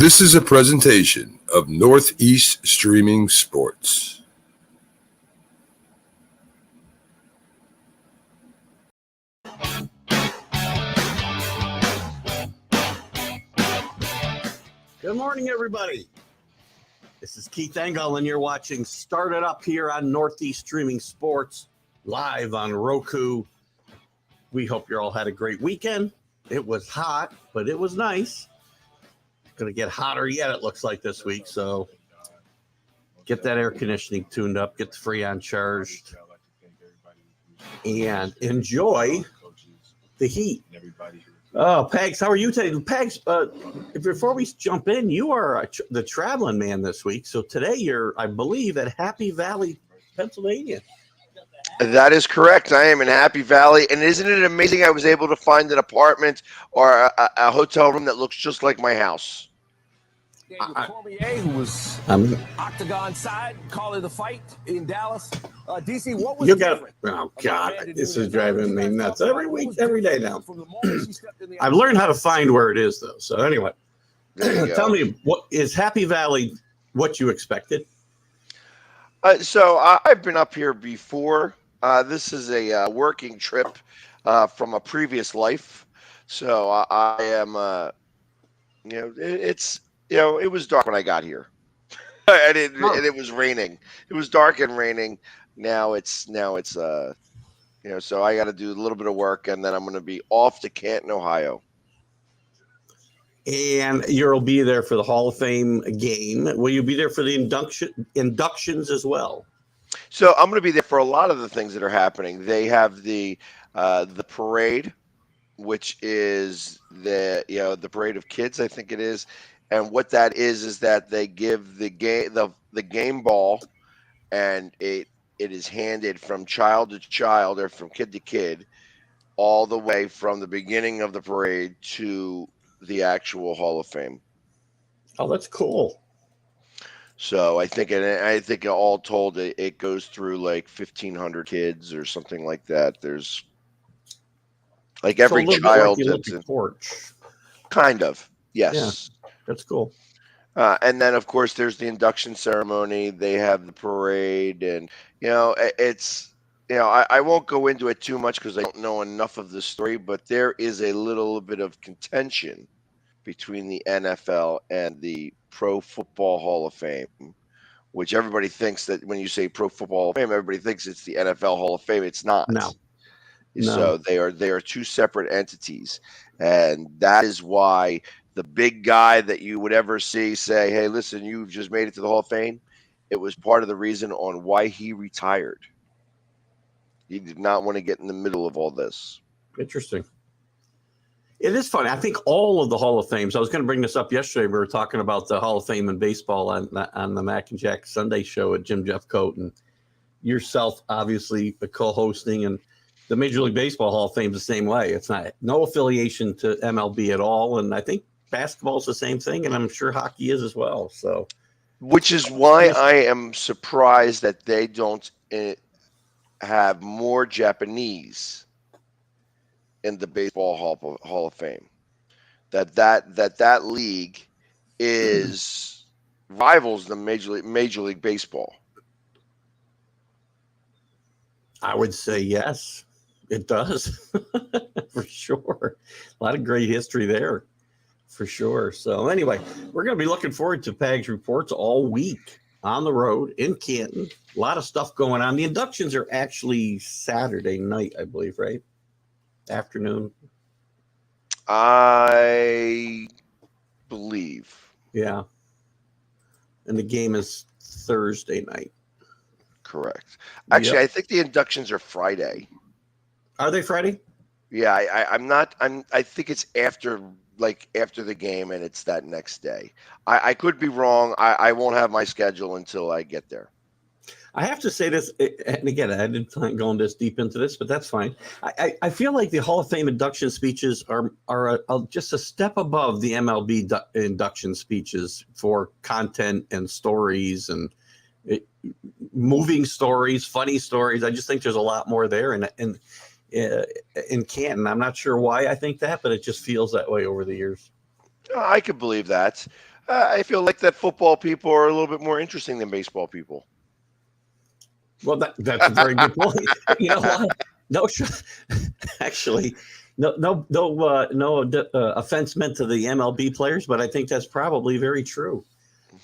This is a presentation of NorthEast Streaming Sports. Good morning, everybody. This is Keith Engel, and you're watching Start It Up here on NorthEast Streaming Sports, live on Roku. We hope you all had a great weekend. It was hot, but it was nice. It's going to get hotter yet, it looks like, this week. So get that air conditioning tuned up, get the Freon charged, and enjoy the heat. Oh, Pags, how are you today? Pags, before we jump in, you are the traveling man this week. So today you're, I believe, at Happy Valley, Pennsylvania. That is correct. I am in Happy Valley. And isn't it amazing I was able to find an apartment or a hotel room that looks just like my house? Cormier, who was octagon side, calling the fight in Dallas. DC, what was different? Oh, God, this is driving me nuts every week, every day now. I've learned how to find where it is, though. So anyway, tell me, what is Happy Valley what you expected? So I've been up here before. This is a working trip from a previous life. So I am, it was dark when I got here, and it was raining. It was dark and raining. Now it's so I got to do a little bit of work, and then I'm going to be off to Canton, Ohio. And you'll be there for the Hall of Fame game. Will you be there for the inductions as well? So I'm going to be there for a lot of the things that are happening. They have the parade, which is the parade of kids, I think it is. And what that is that they give the game ball, and it is handed from child to child or from kid to kid, all the way from the beginning of the parade to the actual Hall of Fame. Oh, that's cool. So I think all told it goes through like 1,500 kids or something like that. There's like every child. Like the porch. Kind of, yes. Yeah, that's cool. And then, of course, there's the induction ceremony. They have the parade, and I won't go into it too much because I don't know enough of the story. But there is a little bit of contention between the NFL and the Pro Football Hall of Fame, which everybody thinks that when you say Pro Football Hall of Fame, everybody thinks it's the NFL Hall of Fame. It's not. No. So they are two separate entities, and that is why the big guy that you would ever see say, "Hey, listen, you've just made it to the Hall of Fame," it was part of the reason on why he retired. He did not want to get in the middle of all this. Interesting. It is funny. I think all of the Hall of Fames, I was going to bring this up yesterday. We were talking about the Hall of Fame in baseball on the Mac and Jack Sunday show at Jim Jeffcoat, and yourself, obviously, co-hosting, and the Major League Baseball Hall of Fame is the same way. It's no affiliation to MLB at all, and I think basketball is the same thing, and I'm sure hockey is as well. So, which is why I am surprised that they don't have more Japanese in the Baseball Hall of Fame. That league is rivals the Major League Baseball. I would say yes, it does. For sure. A lot of great history there. For sure. So anyway, we're going to be looking forward to Pags Reports all week on the road in Canton. A lot of stuff going on. The inductions are actually Saturday night, I believe, right? Afternoon. I believe. Yeah. And the game is Thursday night. Correct. Actually, yep. I think the inductions are Friday. Are they Friday? Yeah, I think it's after the game, and it's that next day. I could be wrong. I won't have my schedule until I get there. I have to say this, and again, I didn't plan going this deep into this, but that's fine. I feel like the Hall of Fame induction speeches are just a step above the MLB induction speeches for content and stories and moving stories, funny stories. I just think there's a lot more there, and in Canton. I'm not sure why I think that, but it just feels that way over the years. I could believe that. I feel like that football people are a little bit more interesting than baseball people. Well, that's a very good point. You know what? No, actually, no offense meant to the MLB players, but I think that's probably very true.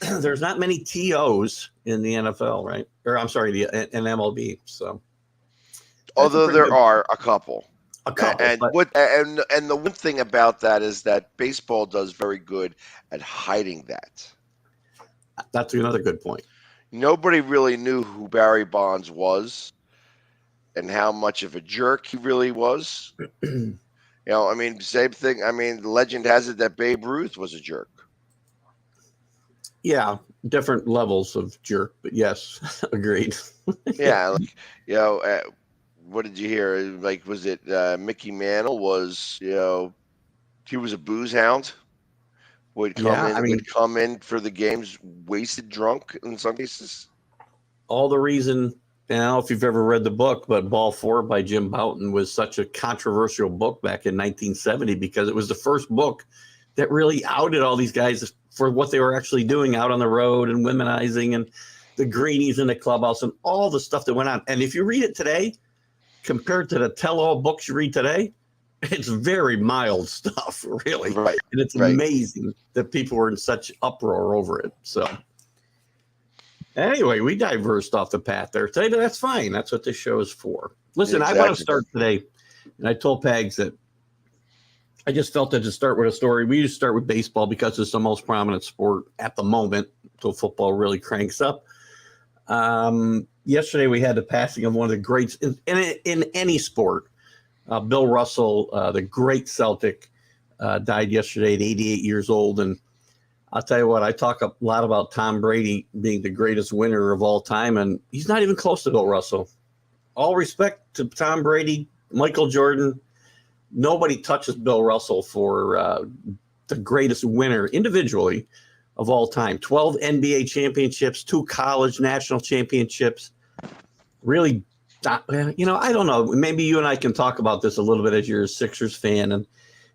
There's not many TOs in the NFL, right? Or I'm sorry, in MLB. So, Although there are a couple. And but the one thing about that is that baseball does very good at hiding that. that's another good point. Nobody really knew who Barry Bonds was and how much of a jerk he really was. I mean, same thing. I mean, legend has it that Babe Ruth was a jerk. Yeah, different levels of jerk, but yes, agreed. Yeah, what did you hear? Like, was it Mickey Mantle was, he was a booze hound? Would come in for the games wasted drunk in some cases. All the reason, I don't know if you've ever read the book, but Ball 4 by Jim Bouton was such a controversial book back in 1970 because it was the first book that really outed all these guys for what they were actually doing out on the road and womenizing and the greenies in the clubhouse and all the stuff that went on. And if you read it today, compared to the tell-all books you read today, it's very mild stuff, really. Right. And it's amazing that people were in such uproar over it. So anyway, we diversed off the path there today, but that's fine. That's what this show is for. Listen, I want to start today, and I told Pags that I just felt that to start with a story. We just start with baseball because it's the most prominent sport at the moment until football really cranks up. Yesterday, we had the passing of one of the greats in any sport. Bill Russell, the great Celtic, died yesterday at 88 years old. And I'll tell you what, I talk a lot about Tom Brady being the greatest winner of all time, and he's not even close to Bill Russell. All respect to Tom Brady, Michael Jordan. Nobody touches Bill Russell for the greatest winner individually of all time. 12 NBA championships, 2 college national championships. Really, I don't know. Maybe you and I can talk about this a little bit as you're a Sixers fan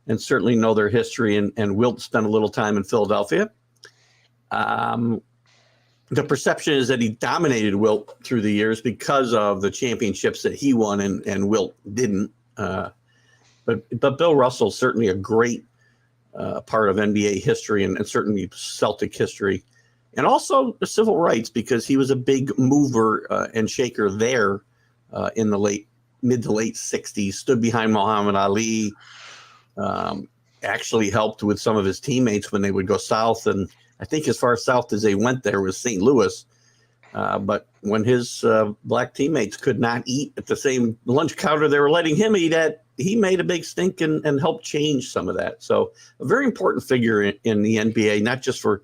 and certainly know their history. And Wilt spent a little time in Philadelphia. The perception is that he dominated Wilt through the years because of the championships that he won and Wilt didn't. But Bill Russell is certainly a great part of NBA history and certainly Celtic history. And also the civil rights, because he was a big mover and shaker there in the mid to late 60s, stood behind Muhammad Ali, actually helped with some of his teammates when they would go south. And I think as far south as they went there was St. Louis. But when his black teammates could not eat at the same lunch counter they were letting him eat at, he made a big stink and helped change some of that. So a very important figure in the NBA, not just for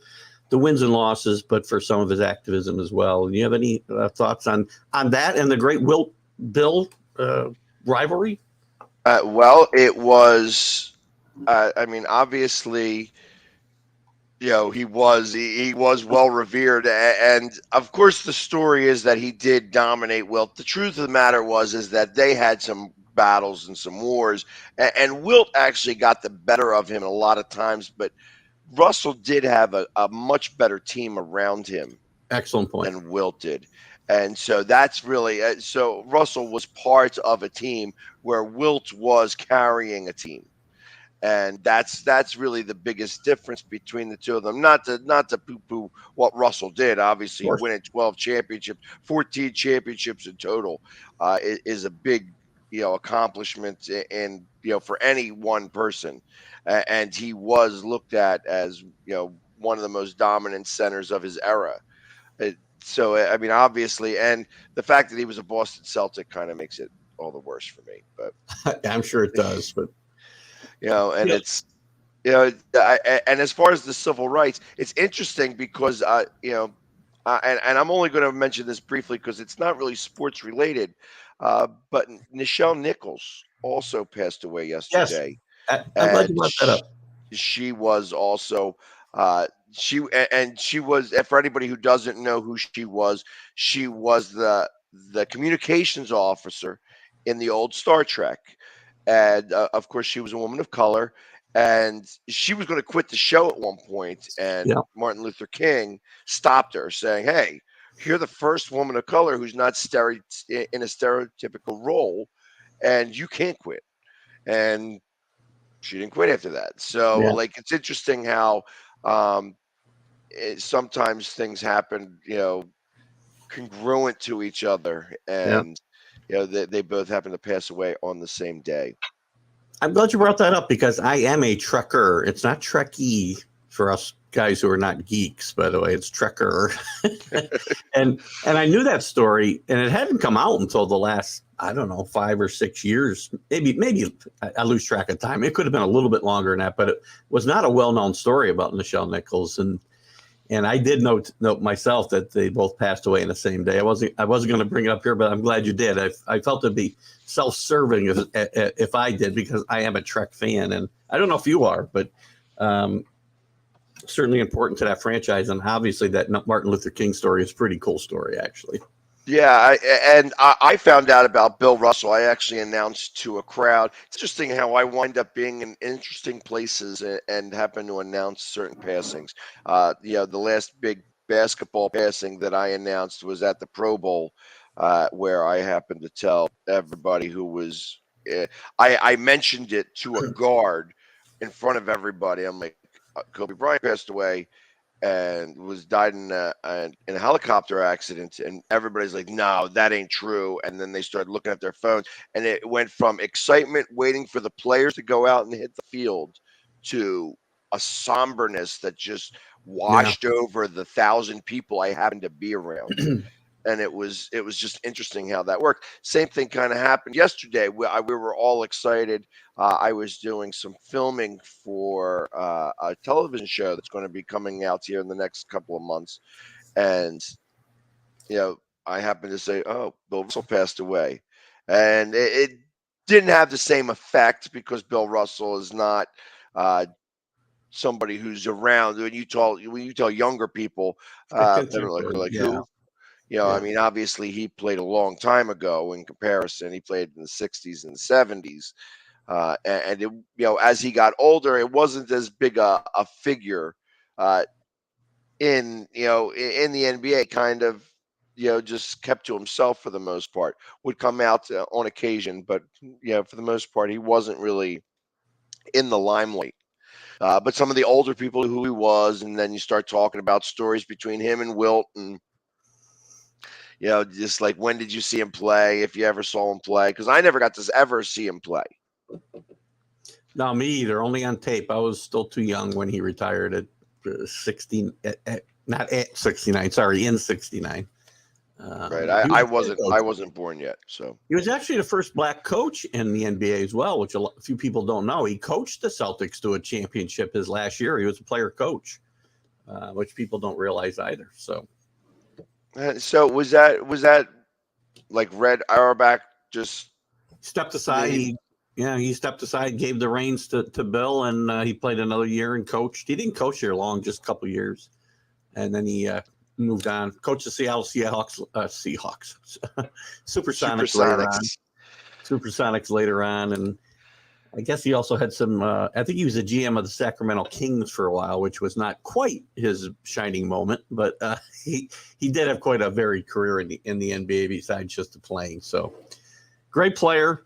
the wins and losses, but for some of his activism as well. Do you have any thoughts on that and the great Wilt Bill rivalry? Well, it was. I mean, obviously, he was well revered, and of course, the story is that he did dominate Wilt. The truth of the matter is that they had some battles and some wars, and Wilt actually got the better of him a lot of times, but Russell did have a much better team around him. Excellent point. Than Wilt did. And so that's really so Russell was part of a team where Wilt was carrying a team. And that's really the biggest difference between the two of them. Not to poo-poo what Russell did. Obviously, winning 12 championships, 14 championships in total, is a big accomplishment in for any one person. And he was looked at as one of the most dominant centers of his era. So I mean, obviously, and the fact that he was a Boston Celtic kind of makes it all the worse for me. But I'm sure it does. But and it's and as far as the civil rights, it's interesting because and I'm only going to mention this briefly because it's not really sports related. But Nichelle Nichols also passed away yesterday. Yes, I'm glad you brought that up. She was also she was, for anybody who doesn't know who she was the communications officer in the old Star Trek, and of course she was a woman of color, And she was going to quit the show at one point, and Martin Luther King stopped her, saying, "Hey, you're the first woman of color who's not in a stereotypical role, and you can't quit." And she didn't quit after that. So, like, it's interesting how sometimes things happen, congruent to each other, and they both happen to pass away on the same day. I'm glad you brought that up because I am a Trekker. It's not Trekkie for us guys who are not geeks, by the way. It's Trekker. and I knew that story, and it hadn't come out until the last, I don't know, 5 or 6 years. Maybe I lose track of time. It could have been a little bit longer than that, but it was not a well-known story about Nichelle Nichols. And I did note myself that they both passed away in the same day. I wasn't going to bring it up here, but I'm glad you did. I felt it'd be self-serving if I did, because I am a Trek fan, and I don't know if you are, but certainly important to that franchise. And obviously, that Martin Luther King story is a pretty cool story, actually. Yeah, I found out about Bill Russell. I actually announced to a crowd. It's interesting how I wind up being in interesting places and happen to announce certain passings. The last big basketball passing that I announced was at the Pro Bowl, where I happened to tell everybody who was. I mentioned it to a guard in front of everybody. I'm like, Kobe Bryant passed away and died in a helicopter accident, and everybody's like, "No, that ain't true." And then they started looking at their phones, and it went from excitement waiting for the players to go out and hit the field to a somberness that just washed over the 1,000 people I happened to be around. And it was just interesting how that worked. Same thing kind of happened yesterday. We were all excited. I was doing some filming for a television show that's going to be coming out here in the next couple of months. And, I happened to say, "Oh, Bill Russell passed away." And it didn't have the same effect because Bill Russell is not somebody who's around. When you tell younger people, they're like, "Who?" I mean, obviously he played a long time ago in comparison. He played in the 60s and 70s. And as he got older, it wasn't as big a figure in the NBA, kind of, just kept to himself for the most part. Would come out on occasion, but, for the most part, he wasn't really in the limelight. But some of the older people knew who he was, and then you start talking about stories between him and Wilt, and just like, when did you see him play, if you ever saw him play? Because I never got to ever see him play. No, me either. Only on tape. I was still too young when he retired at 16. Not at 69. Sorry, in 69. Right. I wasn't born yet. So he was actually the first black coach in the NBA as well, which a few people don't know. He coached the Celtics to a championship his last year. He was a player coach, which people don't realize either. So was that like Red Auerbach just stepped aside? He stepped aside, gave the reins to Bill, and he played another year and coached. He didn't coach here long, just a couple years, and then he moved on. Coached the Seattle Seahawks, Supersonics later on, and I guess he also had some. I think he was a GM of the Sacramento Kings for a while, which was not quite his shining moment, but he did have quite a varied career in the NBA besides just the playing. So, great player.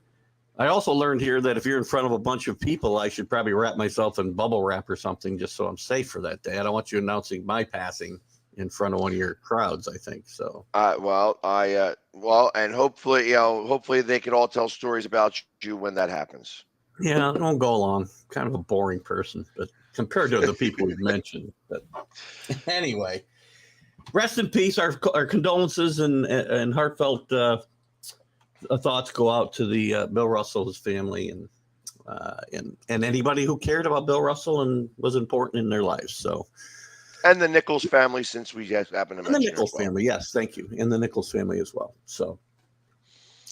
I also learned here that if you're in front of a bunch of people, I should probably wrap myself in bubble wrap or something, just so I'm safe for that day. I don't want you announcing my passing in front of one of your crowds, I think so. And hopefully they can all tell stories about you when that happens. Yeah, it won't go along. Kind of a boring person, but compared to the people we've mentioned. But anyway, rest in peace. Our condolences and heartfelt thoughts go out to the Bill Russell, his family, and anybody who cared about Bill Russell and was important in their lives. So, and the Nichols family, since we just happen to mention the Nichols family, yes, thank you, and the Nichols family as well. So,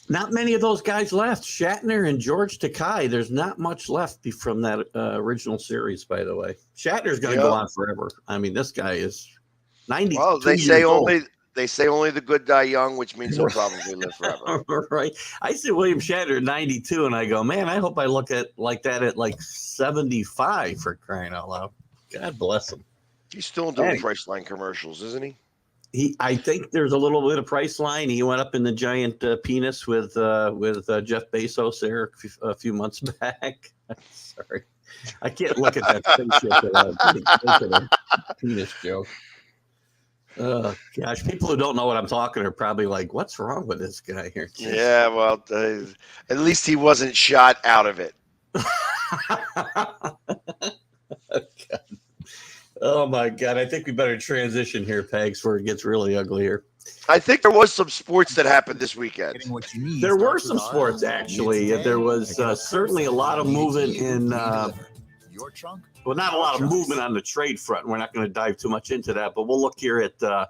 not many of those guys left. Shatner and George Takei. There's not much left from that original series, by the way. Shatner's going to go on forever. I mean, this guy is 90. Well, they say They say only the good die young, which means he'll probably live forever. Right. I see William Shatner at 92, and I go, man, I hope I look at like that at like 75 for crying out loud. God bless him. He's still doing Priceline commercials, isn't he? I think there's a little bit of Priceline. He went up in the giant penis with Jeff Bezos there a few months back. Sorry, I can't look at that spaceship penis joke. Oh gosh, people who don't know what I'm talking are probably like, "What's wrong with this guy here?" Jeez. Yeah, well, at least he wasn't shot out of it. Oh my God! I think we better transition here, Pegs, before it gets really ugly here. I think there was some sports that happened this weekend. There were some sports, actually. There was certainly a lot of movement in. Well, not a lot of movement on the trade front. We're not going to dive too much into that, but we'll look here at the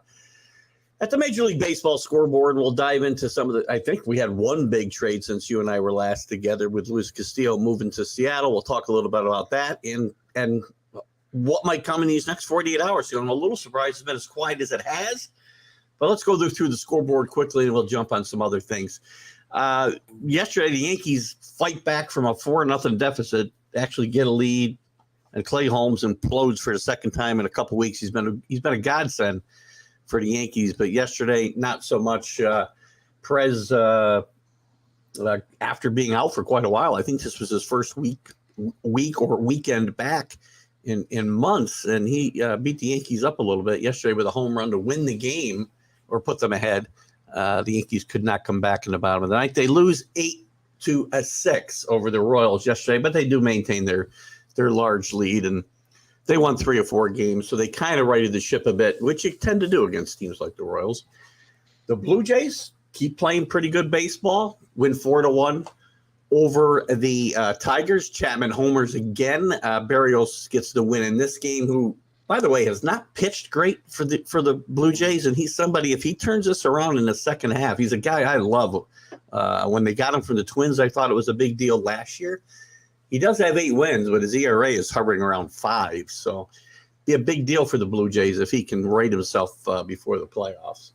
Major League Baseball scoreboard. We'll dive into some of the. I think we had one big trade since you and I were last together with Luis Castillo moving to Seattle. We'll talk a little bit about that and what might come in these next 48 hours. So I'm a little surprised it's been as quiet as it has. But let's go through the scoreboard quickly, and we'll jump on some other things. Yesterday, the Yankees fight back from a 4-0 deficit, actually get a lead, and Clay Holmes implodes for the second time in a couple weeks. He's been a godsend for the Yankees, but yesterday, not so much. Perez, after being out for quite a while, I think this was his first week or weekend back in months, and he beat the Yankees up a little bit yesterday with a home run to win the game or put them ahead. The Yankees could not come back in the bottom of the ninth. They lose 8-6 over the Royals yesterday, but they do maintain their large lead, and they won 3 or 4 games, so they kind of righted the ship a bit, which you tend to do against teams like the Royals. The Blue Jays keep playing pretty good baseball, win 4-1 over the Tigers. Chapman homers again. Berrios gets the win in this game, who, by the way, has not pitched great for the Blue Jays, and he's somebody, if he turns this around in the second half, he's a guy I love. When they got him from the Twins, I thought it was a big deal last year. He does have 8 wins, but his ERA is hovering around 5, so be a big deal for the Blue Jays if he can right himself before the playoffs.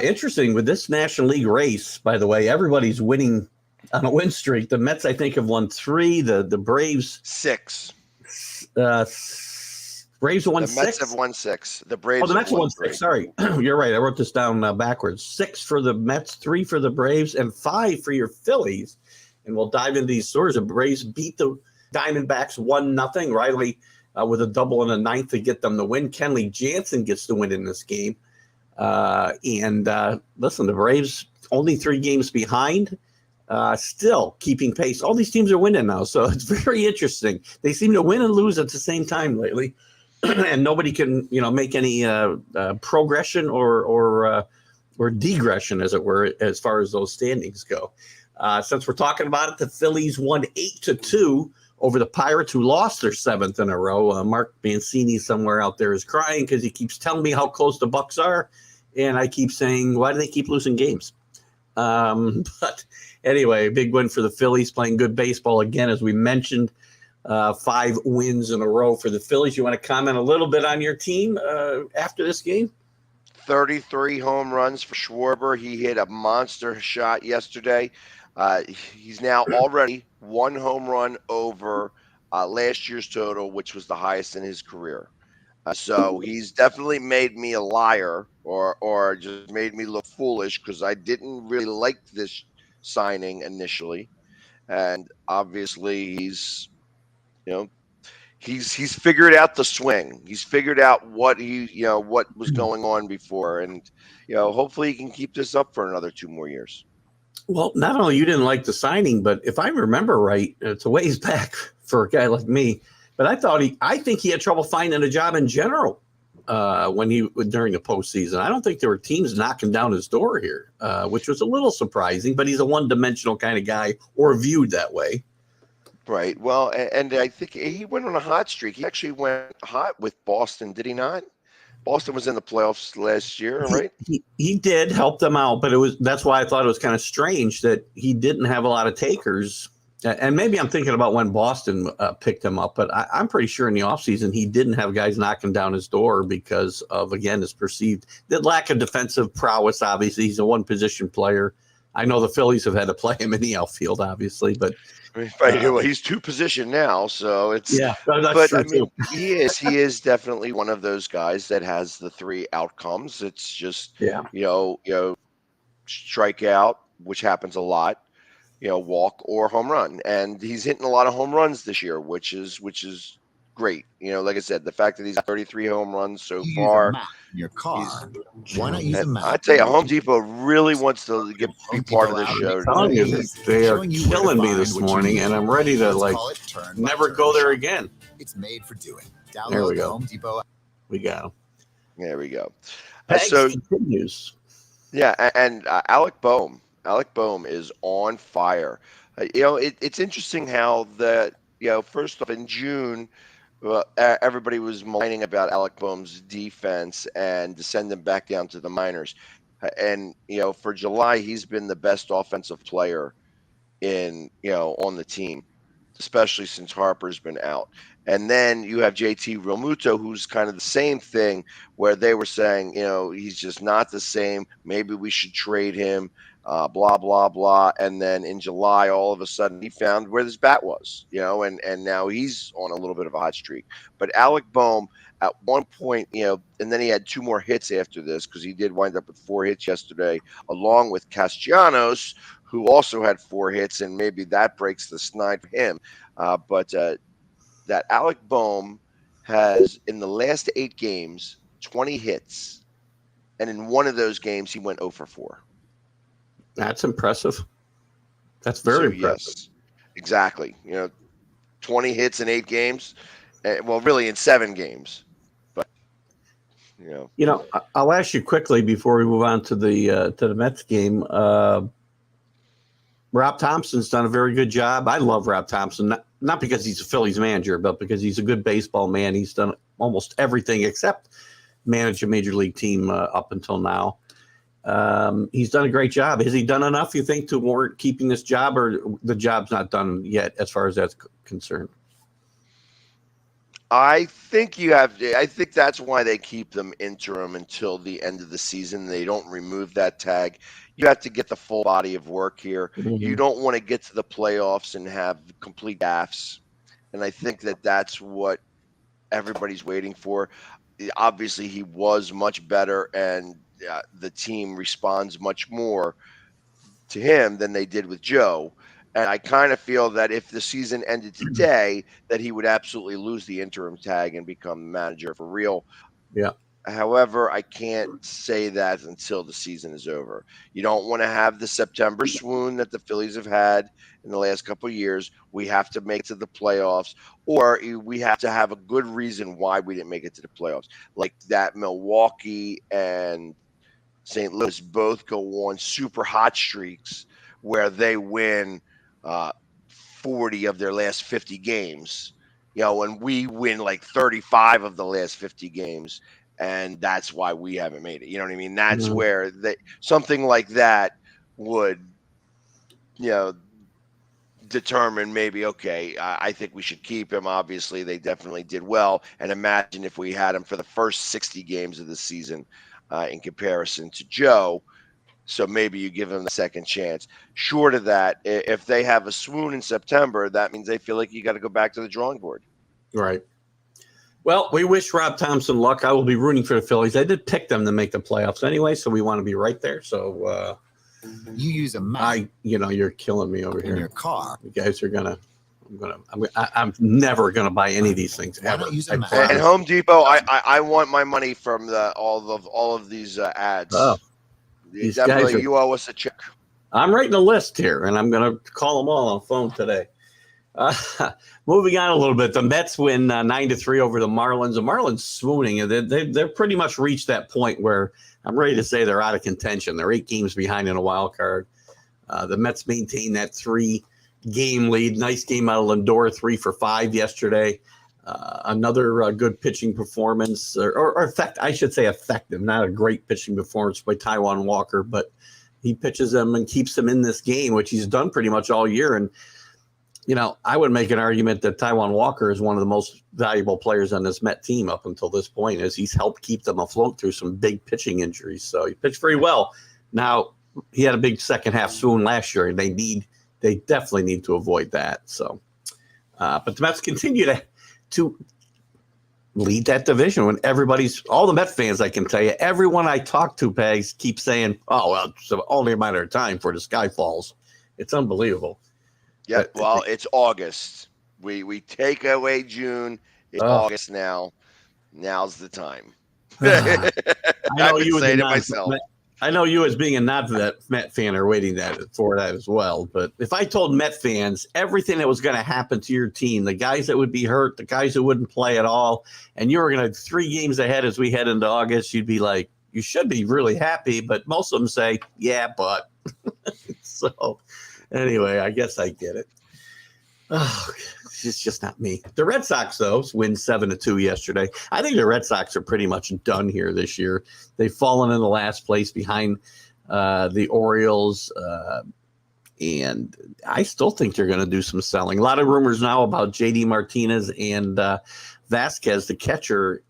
Interesting, with this National League race, by the way, everybody's winning on a win streak. The Mets, I think, have won 3. The Braves 6. Braves have won 6. The Mets have won 6. The Braves. Oh, the Mets have won 6. Sorry, you're right. I wrote this down backwards. 6 for the Mets, 3 for the Braves, and 5 for your Phillies. And we'll dive into these stories. The Braves beat the Diamondbacks 1-0. Riley with a double in the ninth to get them the win. Kenley Jansen gets the win in this game. Listen, the Braves only 3 games behind. Still keeping pace. All these teams are winning now, so it's very interesting. They seem to win and lose at the same time lately, and nobody can, make any progression or degression, as it were, as far as those standings go. Since we're talking about it, the Phillies won 8-2 over the Pirates, who lost their 7th in a row. Mark Mancini somewhere out there is crying because he keeps telling me how close the Bucks are, and I keep saying, why do they keep losing games? But anyway, big win for the Phillies, playing good baseball again, as we mentioned. 5 wins in a row for the Phillies. You want to comment a little bit on your team after this game? 33 home runs for Schwarber. He hit a monster shot yesterday. He's now already 1 home run over last year's total, which was the highest in his career. So he's definitely made me a liar, or just made me look foolish, because I didn't really like this signing initially. And obviously he's figured out the swing. He's figured out what was going on before, and hopefully he can keep this up for another 2 more years. Well, not only you didn't like the signing, but if I remember right, it's a ways back for a guy like me. But I think he had trouble finding a job in general during the postseason. I don't think there were teams knocking down his door here, which was a little surprising. But he's a one-dimensional kind of guy, or viewed that way. Right. Well, and I think he went on a hot streak. He actually went hot with Boston, did he not? Boston was in the playoffs last year, right? He did help them out, but that's why I thought it was kind of strange that he didn't have a lot of takers And maybe I'm thinking about when Boston picked him up, but I'm pretty sure in the offseason he didn't have guys knocking down his door because of, again, his perceived the lack of defensive prowess. Obviously, he's a one-position player. I know the Phillies have had to play him in the outfield, obviously, but well, he's two position now, so it's yeah, that's but true I mean, too. he is definitely one of those guys that has the three outcomes. It's just Yeah, strike out, which happens a lot, walk or home run, and he's hitting a lot of home runs this year, which is great. Like I said, the fact that he's got 33 home runs so far. In your car. Why not use a map? I tell you, Home Depot really wants to be part of this show. I'm telling you, they are Showing you where to killing me find this what you morning, need. and I'm ready to Let's call it turn by never turn go there shopping. again. It's made for doing. There Download we the go. Home Depot app. We got him. There we go. Thanks So continues. yeah, and Alec Boehm is on fire. It's interesting how first off in June, everybody was whining about Alec Boehm's defense and to send him back down to the minors. And for July, he's been the best offensive player on the team, especially since Harper's been out. And then you have JT Realmuto, who's kind of the same thing, where they were saying, he's just not the same. Maybe we should trade him, blah, blah, blah. And then in July, all of a sudden, he found where his bat was, and now he's on a little bit of a hot streak. But Alec Boehm, at one point, and then he had 2 more hits after this because he did wind up with 4 hits yesterday, along with Castellanos, who also had 4 hits, and maybe that breaks the snide for him. But that Alec Boehm has, in the last 8 games, 20 hits. And in one of those games, he went 0 for 4. That's impressive. That's very impressive. Yes, exactly. 20 hits in 8 games. Well, really in 7 games. But, I'll ask you quickly before we move on to the Mets game. Rob Thompson's done a very good job. I love Rob Thompson, not because he's a Phillies manager, but because he's a good baseball man. He's done almost everything except manage a major league team up until now. He's done a great job. Has he done enough, you think, to warrant keeping this job, or the job's not done yet as far as that's concerned? I think that's why they keep them interim until the end of the season. They don't remove that tag. You have to get the full body of work here. Mm-hmm. You don't want to get to the playoffs and have complete gaffes. And I think that's what everybody's waiting for. Obviously, he was much better, and the team responds much more to him than they did with Joe. And I kind of feel that if the season ended today, that he would absolutely lose the interim tag and become manager for real. Yeah. However, I can't say that until the season is over. You don't want to have the September swoon that the Phillies have had in the last couple of years. We have to make it to the playoffs, or we have to have a good reason why we didn't make it to the playoffs. Like that Milwaukee and St. Louis both go on super hot streaks where they win 40 of their last 50 games, and we win like 35 of the last 50 games. And that's why we haven't made it. You know what I mean? That's where something like that would, determine maybe, okay, I think we should keep him. Obviously, they definitely did well. And imagine if we had him for the first 60 games of the season in comparison to Joe. So maybe you give them the second chance. Short of that, if they have a swoon in September, that means they feel like you got to go back to the drawing board. Right. Well, we wish Rob Thompson luck. I will be rooting for the Phillies. I did pick them to make the playoffs anyway, so we want to be right there. So You use a map you're killing me over in here. your car. You guys are I'm never gonna buy any of these things Why ever. not use a I map? promise. And Home Depot, I want my money from all of these ads. Oh, these guys Definitely, are- you owe us a check. I'm writing a list here, and I'm going to call them all on phone today. Moving on a little bit, the Mets win 9-3 over the Marlins. The Marlins swooning, and they're pretty much reached that point where I'm ready to say they're out of contention. They're 8 games behind in a wild card. The Mets maintain that 3-game lead. Nice game out of Lindor, 3 for 5 yesterday. Another good pitching performance, or effective, not a great pitching performance by Taijuan Walker, but he pitches them and keeps them in this game, which he's done pretty much all year. And I would make an argument that Taijuan Walker is one of the most valuable players on this Met team up until this point, as he's helped keep them afloat through some big pitching injuries. So he pitched very well. Now, he had a big second half swoon last year, and they definitely need to avoid that. So, but the Mets continue to lead that division when all the Met fans, I can tell you, everyone I talk to, Pegs, keep saying, oh, well, it's only a matter of time for the sky falls. It's unbelievable. Yeah, well, it's August. We take away June. It's August now. Now's the time. I know I've been saying it myself. I know you, as being a Met fan, are waiting for that as well. But if I told Met fans everything that was going to happen to your team, the guys that would be hurt, the guys who wouldn't play at all, and you were going to 3 games ahead as we head into August, you'd be like, you should be really happy. But most of them say, yeah, but. So anyway, I guess I get it. Oh, it's just not me. The Red Sox, though, win 7-2 yesterday. I think the Red Sox are pretty much done here this year. They've fallen in the last place behind the Orioles, and I still think they're going to do some selling. A lot of rumors now about J.D. Martinez and Vasquez, the catcher,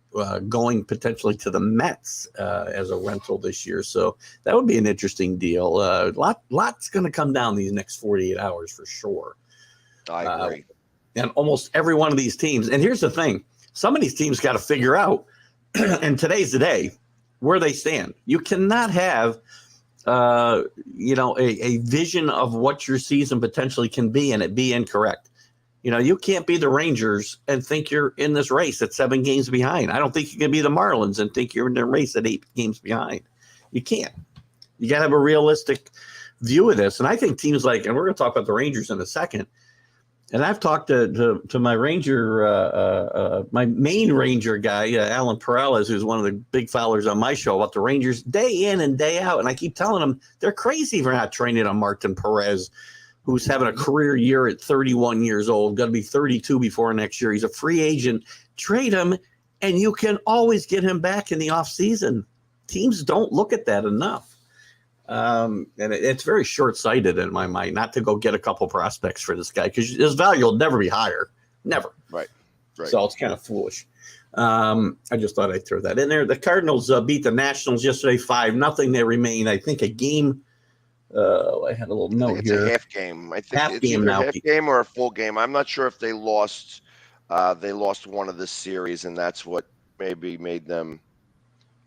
going potentially to the Mets as a rental this year. So that would be an interesting deal. Lots going to come down these next 48 hours for sure. I agree. And almost every one of these teams. And here's the thing. Some of these teams got to figure out, and today's the day, where they stand. You cannot have, a vision of what your season potentially can be and it be incorrect. You can't be the Rangers and think you're in this race at 7 games behind. I don't think you can be the Marlins and think you're in the race at 8 games behind. You can't. You got to have a realistic view of this. And I think teams like, and we're going to talk about the Rangers in a second, and I've talked to my Ranger, my main Ranger guy, Alan Perales, who's one of the big followers on my show, about the Rangers day in and day out. And I keep telling them they're crazy for not training on Martin Perez, who's having a career year at 31 years old, going to be 32 before next year. He's a free agent. Trade him, and you can always get him back in the offseason. Teams don't look at that enough. And it's very short-sighted in my mind not to go get a couple prospects for this guy because his value will never be higher. Never. Right. So it's kind of foolish. I just thought I'd throw that in there. The Cardinals beat the Nationals yesterday 5-0. They remain, I think, a game. I had a little note it's here. A half game. I think Half it's game either now. a half game or a full game. I'm not sure if they lost. They lost one of the series, and that's what maybe made them.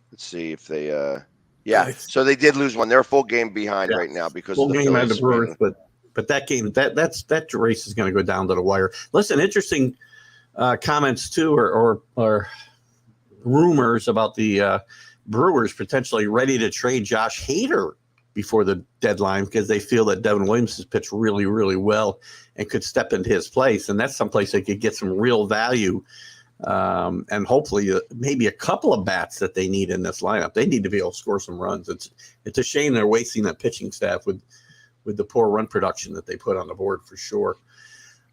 Let's see if they. Yeah, so they did lose one. They're a full game behind right now because full of the game out of the Phillies. Brewers, but that game that race is going to go down to the wire. Listen, interesting comments too, or rumors about the Brewers potentially ready to trade Josh Hader before the deadline because they feel that Devin Williams has pitched really, really well and could step into his place, and that's someplace they could get some real value. And hopefully maybe a couple of bats that they need in this lineup. They need to be able to score some runs. It's a shame they're wasting that pitching staff with the poor run production that they put on the board for sure.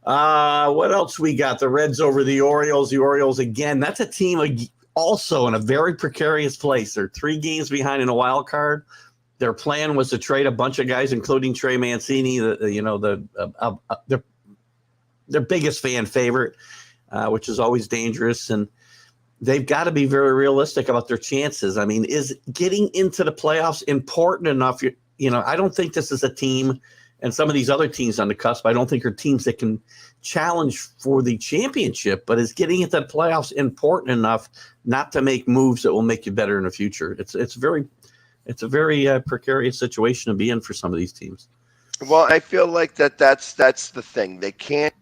What else we got? The Reds over the Orioles. The Orioles again. That's a team also in a very precarious place. They're 3 games behind in a wild card. Their plan was to trade a bunch of guys, including Trey Mancini, their biggest fan favorite. Which is always dangerous. And they've got to be very realistic about their chances. I mean, is getting into the playoffs important enough? I don't think this is a team, and some of these other teams on the cusp, I don't think are teams that can challenge for the championship, but is getting into the playoffs important enough not to make moves that will make you better in the future? It's a very precarious situation to be in for some of these teams. Well, I feel like that's the thing. They can't.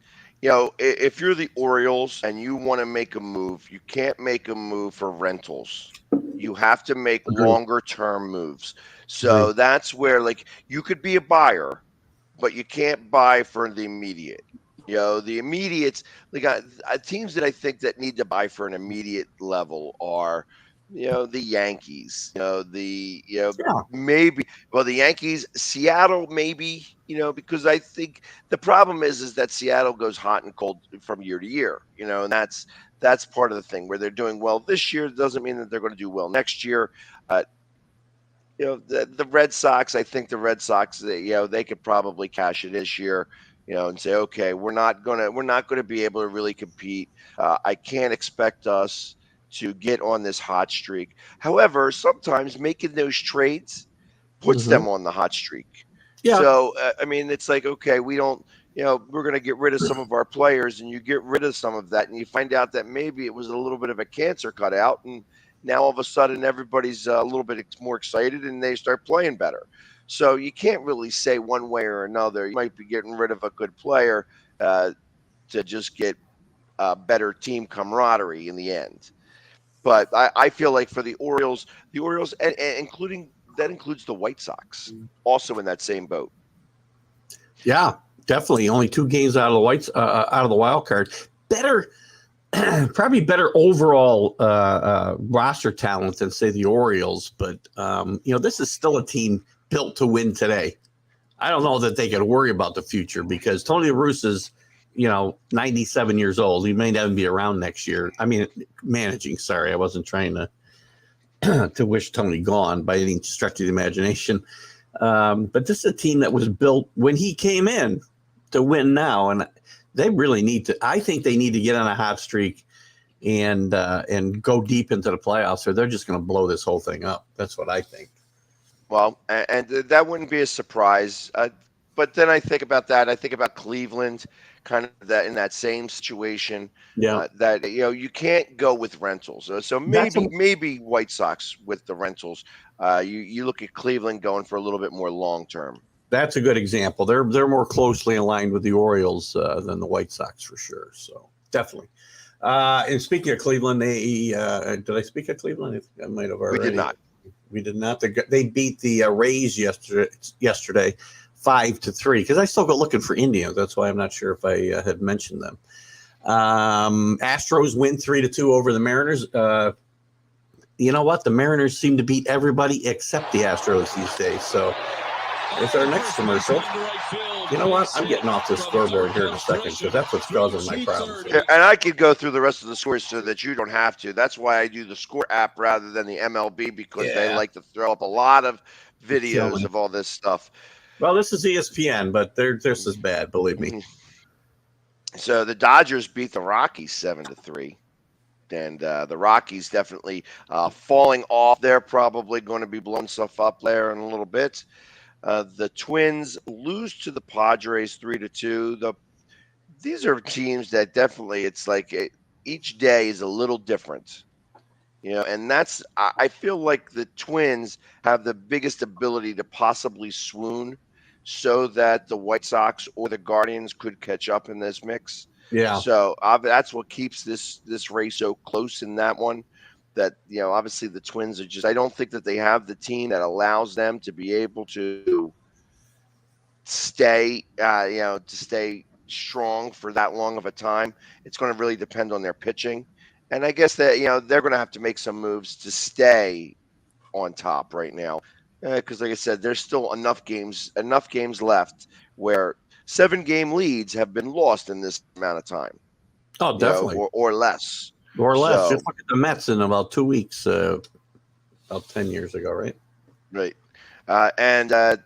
If you're the Orioles and you want to make a move, you can't make a move for rentals. You have to make longer-term moves. So that's where, you could be a buyer, but you can't buy for the immediate. The immediates, teams that I think that need to buy for an immediate level are, the Yankees, maybe, the Yankees, Seattle, maybe, because I think the problem is that Seattle goes hot and cold from year to year, and that's part of the thing where they're doing well this year. Doesn't mean that they're going to do well next year. The Red Sox, I think the Red Sox, they could probably cash it this year. and say, okay, we're not gonna be able to really compete. I can't expect us to get on this hot streak. However, sometimes making those trades puts Mhm. them on the hot streak. Yeah. So I mean, it's like, okay, we don't, we're going to get rid of some of our players, and you get rid of some of that, and you find out that maybe it was a little bit of a cancer cutout, and now all of a sudden everybody's a little bit more excited, and they start playing better. So you can't really say one way or another. You might be getting rid of a good player to just get better team camaraderie in the end. But I feel like for the Orioles, and including that includes the White Sox, also in that same boat. Yeah, definitely. Only 2 games out of the out of the wild card. Better, probably better overall roster talent than say the Orioles. But this is still a team built to win today. I don't know that they could worry about the future because Tony La Russa's 97 years old. He may not even be around next year. I mean, managing. Sorry, I wasn't trying to to wish Tony gone by any stretch of the imagination. But this is a team that was built when he came in to win now, and they really need to. I think they need to get on a hot streak and go deep into the playoffs, or they're just going to blow this whole thing up. That's what I think. Well, and that wouldn't be a surprise. But then I think about that. I think about Cleveland, kind of that in that same situation. Yeah, That you can't go with rentals. So maybe White Sox with the rentals. You look at Cleveland going for a little bit more long term. that's a good example. They're more closely aligned with the Orioles than the White Sox for sure. So definitely. And speaking of Cleveland, did I speak of Cleveland? I might have already. We did not. We did not. They beat the Rays yesterday, 5-3. Because I still go looking for Indians. That's why I'm not sure if I had mentioned them. Astros win 3-2 over the Mariners. You know what? The Mariners seem to beat everybody except the Astros these days. So it's our next commercial. You know what? I'm getting off this scoreboard here in a second because that's what's causing my problems. Yeah, and I could go through the rest of the scores so that you don't have to. That's why I do the score app rather than the MLB because they like to throw up a lot of videos of all this stuff. Well, this is ESPN, but this is bad, believe me. So the Dodgers beat the Rockies 7-3. And the Rockies definitely falling off. They're probably going to be blowing stuff up there in a little bit. The Twins lose to the Padres 3-2. These are teams that definitely it's like each day is a little different, and I feel like the Twins have the biggest ability to possibly swoon so that the White Sox or the Guardians could catch up in this mix. Yeah. So that's what keeps this race so close in that one. That obviously the Twins are just. I don't think that they have the team that allows them to be able to stay, to stay strong for that long of a time. It's going to really depend on their pitching, and I guess that they're going to have to make some moves to stay on top right now. Because, like I said, there's still enough games left where 7-game leads have been lost in this amount of time. Oh, definitely, or less. Or less. So, just look at the Mets in about 2 weeks, about 10 years ago, right? Right. And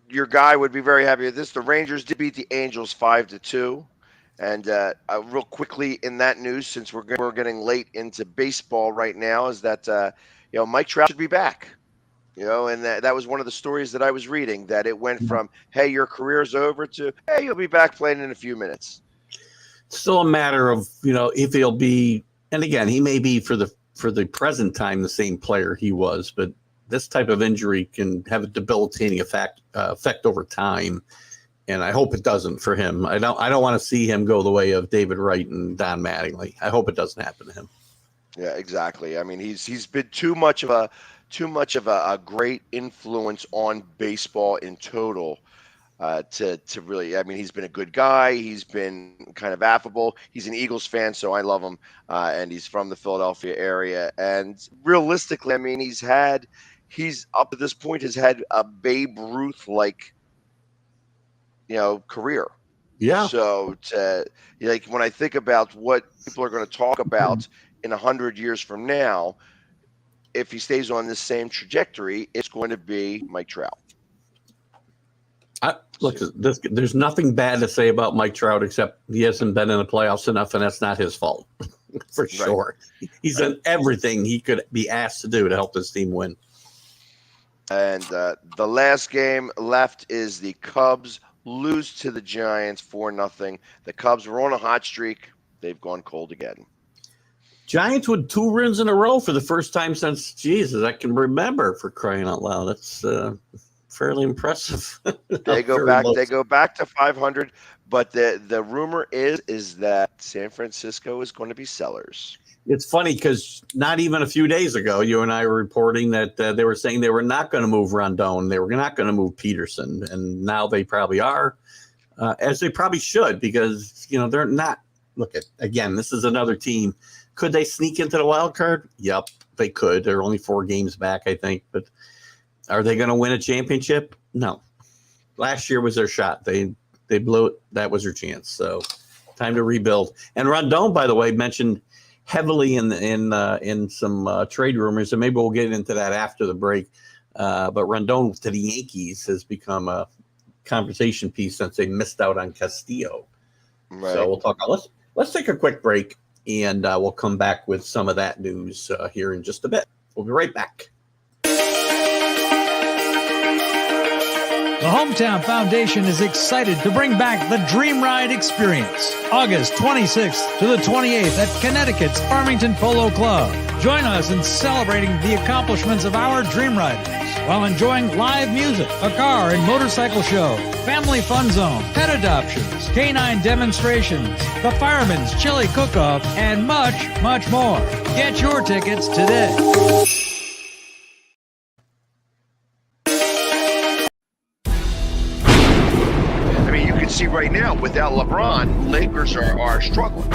your guy would be very happy with this. The Rangers did beat the Angels 5-2. And real quickly in that news, since we're getting late into baseball right now, is that Mike Trout should be back. And that was one of the stories that I was reading. That it went from hey, your career's over to hey, you'll be back playing in a few minutes. Still a matter of if he'll be, and again, he may be for the present time the same player he was, but this type of injury can have a debilitating effect over time, and I hope it doesn't for him. I don't want to see him go the way of David Wright and Don Mattingly. I hope it doesn't happen to him. Yeah, exactly. I mean, he's been too much of a great influence on baseball in total. To really, I mean, he's been a good guy. He's been kind of affable. He's an Eagles fan, so I love him. And he's from the Philadelphia area. And realistically, I mean, he's up to this point has had a Babe Ruth like, career. Yeah. So when I think about what people are going to talk about in 100 years from now, if he stays on this same trajectory, it's going to be Mike Trout. Look, there's nothing bad to say about Mike Trout except he hasn't been in the playoffs enough, and that's not his fault, for sure. He's done everything he could be asked to do to help this team win. And the last game left is the Cubs lose to the Giants 4-0. The Cubs were on a hot streak. They've gone cold again. Giants with 2 wins in a row for the first time since, Jesus, I can remember, for crying out loud. That's fairly impressive. They go back to 500, but the rumor is that San Francisco is going to be sellers. It's funny because not even a few days ago, you and I were reporting that they were saying they were not going to move Rondon. They were not going to move Peterson. And now they probably are, as they probably should, because, they're not. Look, again, this is another team. Could they sneak into the wild card? Yep, they could. They're only 4 games back, I think. But are they going to win a championship? No. Last year was their shot. They blew it. That was their chance. So time to rebuild. And Rondon, by the way, mentioned heavily in some trade rumors, and maybe we'll get into that after the break. But Rondon to the Yankees has become a conversation piece since they missed out on Castillo. Right. So we'll talk. Let's take a quick break, and we'll come back with some of that news here in just a bit. We'll be right back. The Hometown Foundation is excited to bring back the Dream Ride experience, August 26th to the 28th at Connecticut's Farmington Polo Club. Join us in celebrating the accomplishments of our Dream Riders while enjoying live music, a car and motorcycle show, family fun zone, pet adoptions, canine demonstrations, the Fireman's Chili Cook-Off, and much, much more. Get your tickets today. See right now, without LeBron, Lakers are struggling.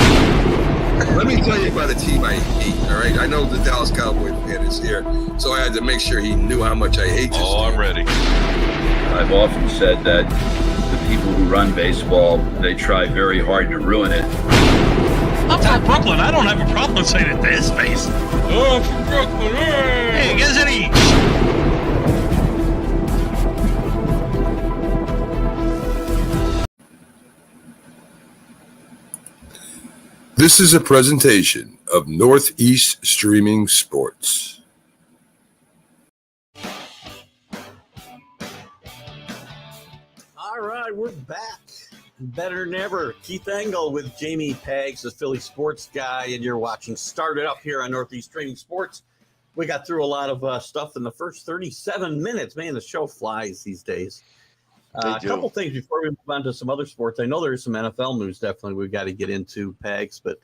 Let me tell you about a team I hate, all right? I know the Dallas Cowboy fan is here, so I had to make sure he knew how much I hate this team. I'm ready. I've often said that the people who run baseball, they try very hard to ruin it. I'm from Brooklyn. I don't have a problem saying it to his face. Oh, from Brooklyn. Hey, isn't he? This is a presentation of Northeast Streaming Sports. All right, we're back. Better than ever. Keith Engel with Jamie Paggs, the Philly sports guy, and you're watching Start It Up here on Northeast Streaming Sports. We got through a lot of stuff in the first 37 minutes. Man, the show flies these days. A couple things before we move on to some other sports. I know there's some NFL news definitely we've got to get into, Pags, but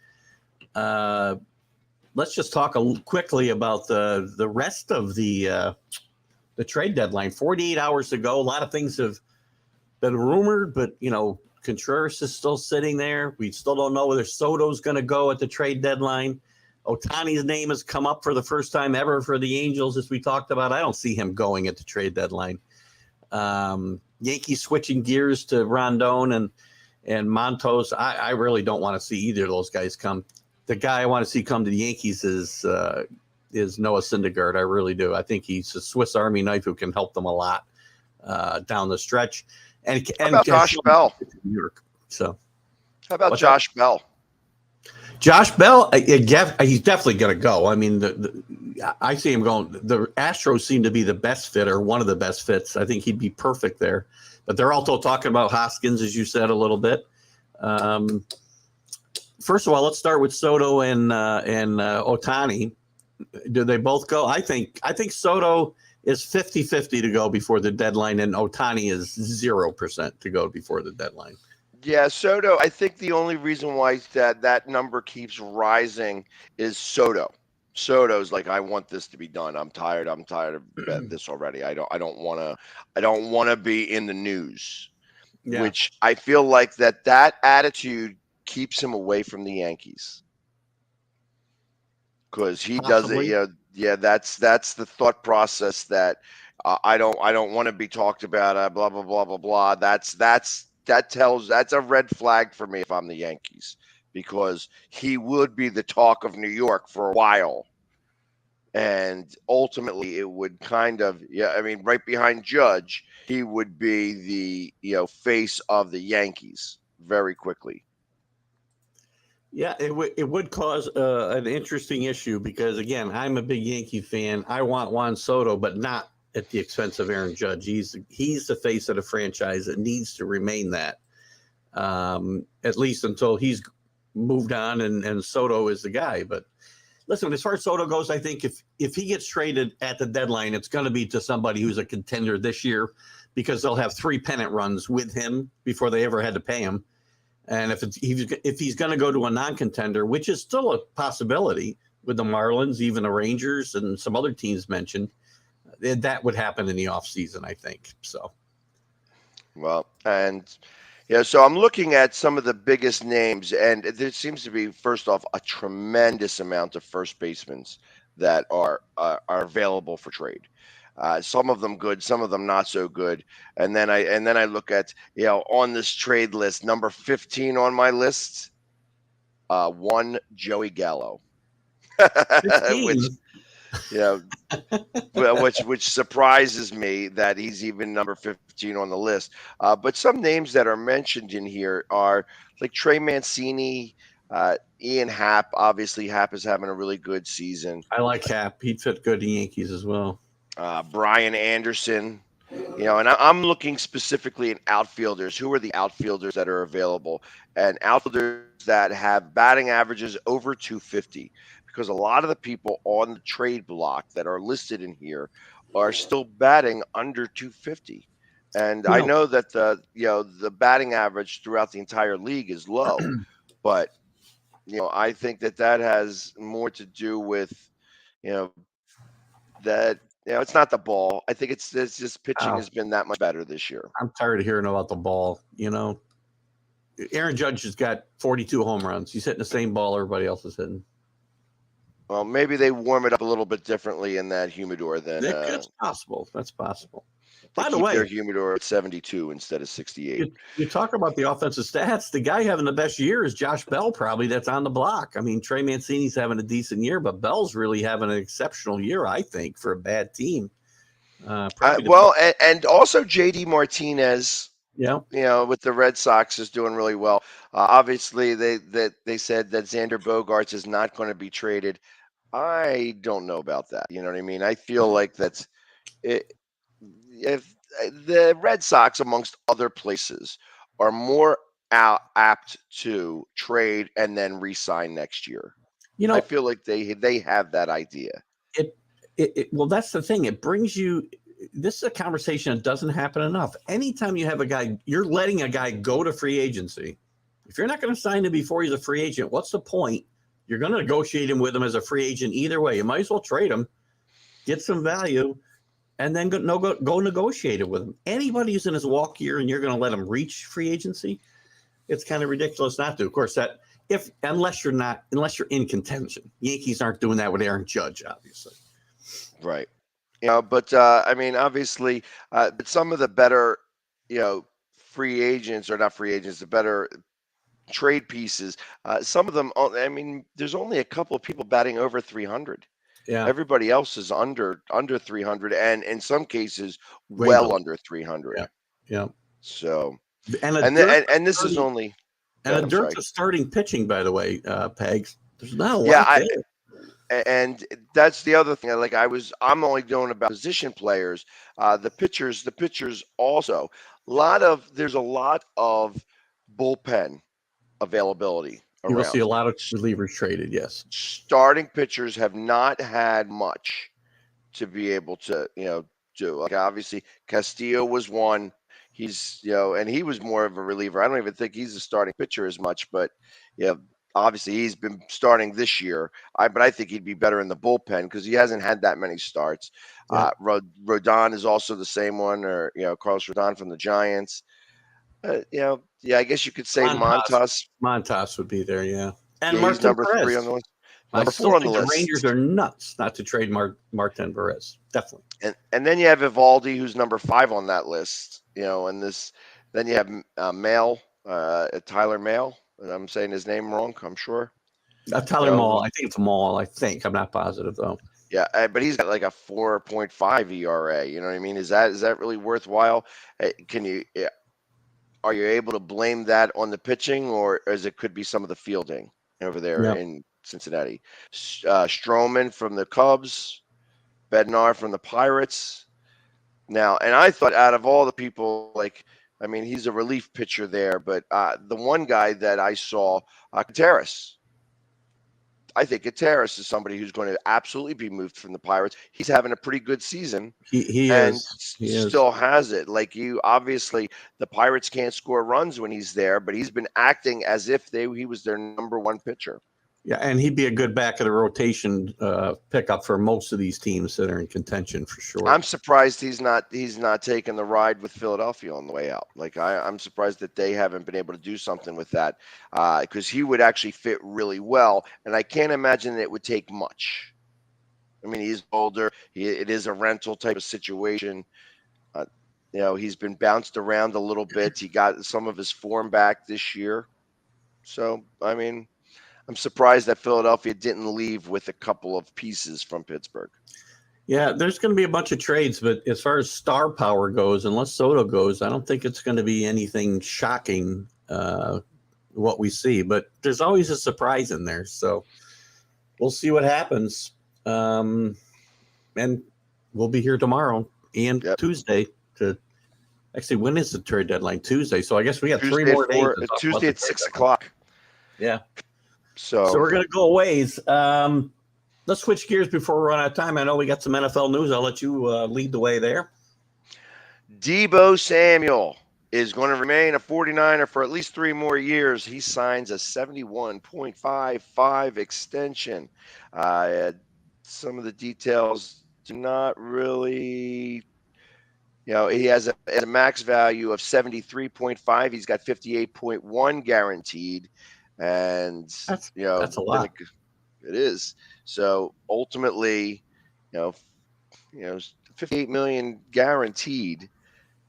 let's just talk quickly about the rest of the trade deadline. 48 hours to go. A lot of things have been rumored, but, Contreras is still sitting there. We still don't know whether Soto's going to go at the trade deadline. Ohtani's name has come up for the first time ever for the Angels, as we talked about. I don't see him going at the trade deadline. Yankees switching gears to Rondon and Montos. I really don't want to see either of those guys come. The guy I want to see come to the Yankees is Noah Syndergaard. I really do. I think he's a Swiss Army knife who can help them a lot down the stretch. And how about Josh Bell? New York. So, how about Josh Bell? Josh Bell, he's definitely going to go. I mean, I see him going. The Astros seem to be the best fit, or one of the best fits. I think he'd be perfect there. But they're also talking about Hoskins, as you said, a little bit. First of all, let's start with Soto and Ohtani. Do they both go? I think Soto is 50-50 to go before the deadline, and Ohtani is 0% to go before the deadline. Yeah, Soto, I think the only reason why that number keeps rising is Soto. Soto's like, I want this to be done. I'm tired of this already. I don't want to be in the news. Yeah. Which I feel like that attitude keeps him away from the Yankees. Because he doesn't, that's the thought process that I don't want to be talked about, blah blah blah blah blah. That's a red flag for me if I'm the Yankees, because he would be the talk of New York for a while. and ultimately it would kind of, I mean, right behind Judge, he would be the face of the Yankees very quickly. Yeah, it would cause an interesting issue because, again, I'm a big Yankee fan. I want Juan Soto, but not at the expense of Aaron Judge. He's the face of the franchise. It needs to remain that, at least until he's moved on and Soto is the guy. But listen, as far as Soto goes, I think if he gets traded at the deadline, it's going to be to somebody who's a contender this year because they'll have 3 pennant runs with him before they ever had to pay him. And if he's going to go to a non-contender, which is still a possibility with the Marlins, even the Rangers and some other teams mentioned, that would happen in the offseason, I think. So, well, and so I'm looking at some of the biggest names, and there seems to be, first off, a tremendous amount of first basemen that are available for trade. Some of them good, some of them not so good. And then I look at, on this trade list, number 15 on my list, one Joey Gallo, which surprises me that he's even number 15 on the list. But some names that are mentioned in here are like Trey Mancini, Ian Happ. Obviously, Happ is having a really good season. I like Happ. He'd fit good in the Yankees as well. Brian Anderson, and I'm looking specifically at outfielders. Who are the outfielders that are available? And outfielders that have batting averages over 250, because a lot of the people on the trade block that are listed in here are still batting under 250. And I know that the batting average throughout the entire league is low, but I think that has more to do with that. It's not the ball. I think it's just pitching has been that much better this year. I'm tired of hearing about the ball. Aaron Judge has got 42 home runs. He's hitting the same ball everybody else is hitting. Well, maybe they warm it up a little bit differently in that humidor than. That's possible. That's possible. By the way, their humidor at 72 instead of 68. You talk about the offensive stats. The guy having the best year is Josh Bell, probably, that's on the block. I mean, Trey Mancini's having a decent year, but Bell's really having an exceptional year, I think, for a bad team. And also JD Martinez. Yeah, with the Red Sox is doing really well. Obviously, they said that Xander Bogaerts is not going to be traded. I don't know about that. You know what I mean? I feel like that's it. If the Red Sox, amongst other places, are more apt to trade and then re-sign next year, I feel like they have that idea. Well, that's the thing. It brings you. This is a conversation that doesn't happen enough. Anytime you have a guy, you're letting a guy go to free agency. If you're not going to sign him before he's a free agent, what's the point? You're going to negotiate him with him as a free agent either way. You might as well trade him, get some value, and then go negotiate it with him. Anybody who's in his walk year and you're going to let him reach free agency, it's kind of ridiculous not to. Of course, unless you're in contention. Yankees aren't doing that with Aaron Judge, obviously. Right. But I mean, obviously, but some of the better, free agents or not free agents, the better trade pieces. Some of them, I mean, there's only a couple of people batting over 300. Yeah. Everybody else is under 300, and in some cases, well under 300. Yeah. So, and this is only. And a dearth of starting pitching, by the way, Pegs. There's not a lot. And that's the other thing. I'm only going about position players. The pitchers also. There's a lot of bullpen availability around. You will see a lot of relievers traded. Yes. Starting pitchers have not had much to be able to, do. Like obviously Castillo was one. He's, and he was more of a reliever. I don't even think he's a starting pitcher as much, but obviously he's been starting this year. But I think he'd be better in the bullpen because he hasn't had that many starts. Yeah. Rodon is also the same one, or Carlos Rodon from the Giants. I guess you could say Montas. Montas would be there, yeah. And he's number 3 on the list. Number 4 on the list. The Rangers are nuts not to trade Martin Perez. Definitely. And then you have Evaldi, who's number 5 on that list. And then you have Tyler Mahle. I'm saying his name wrong, I'm sure. Tyler Mahle. I think it's Mahle. I'm not positive, though. Yeah, but he's got like a 4.5 ERA. You know what I mean? Is that really worthwhile? Are you able to blame that on the pitching, or as it could be some of the fielding over there Yep. in Cincinnati? Stroman from the Cubs, Bednar from the Pirates. Now, and I thought out of all the people, he's a relief pitcher there, but the one guy that I saw, Contreras. I think Contreras is somebody who's going to absolutely be moved from the Pirates. He's having a pretty good season. He and is. He is. still has it. Obviously, the Pirates can't score runs when he's there, but he's been acting as if he was their number one pitcher. Yeah, and he'd be a good back of the rotation pickup for most of these teams that are in contention for sure. I'm surprised he's not taking the ride with Philadelphia on the way out. I'm surprised that they haven't been able to do something with that, because he would actually fit really well, and I can't imagine it would take much. I mean, he's older. It is a rental type of situation. He's been bounced around a little bit. He got some of his form back this year. So, I mean, I'm surprised that Philadelphia didn't leave with a couple of pieces from Pittsburgh. Yeah, there's going to be a bunch of trades, but as far as star power goes, unless Soto goes, I don't think it's going to be anything shocking what we see. But there's always a surprise in there. So we'll see what happens. And we'll be here tomorrow and Tuesday to actually, when is the trade deadline? Tuesday. So I guess we got Tuesday 3 more days. Tuesday at 6 o'clock. Yeah. So we're going to go a ways. Let's switch gears before we run out of time. I know we got some NFL news. I'll let you lead the way there. Deebo Samuel is going to remain a 49er for at least 3 more years. He signs a $71.55 extension. Some of the details do not really, he has a max value of 73.5. He's got 58.1 guaranteed. And that's a lot. It is. So ultimately, 58 million guaranteed.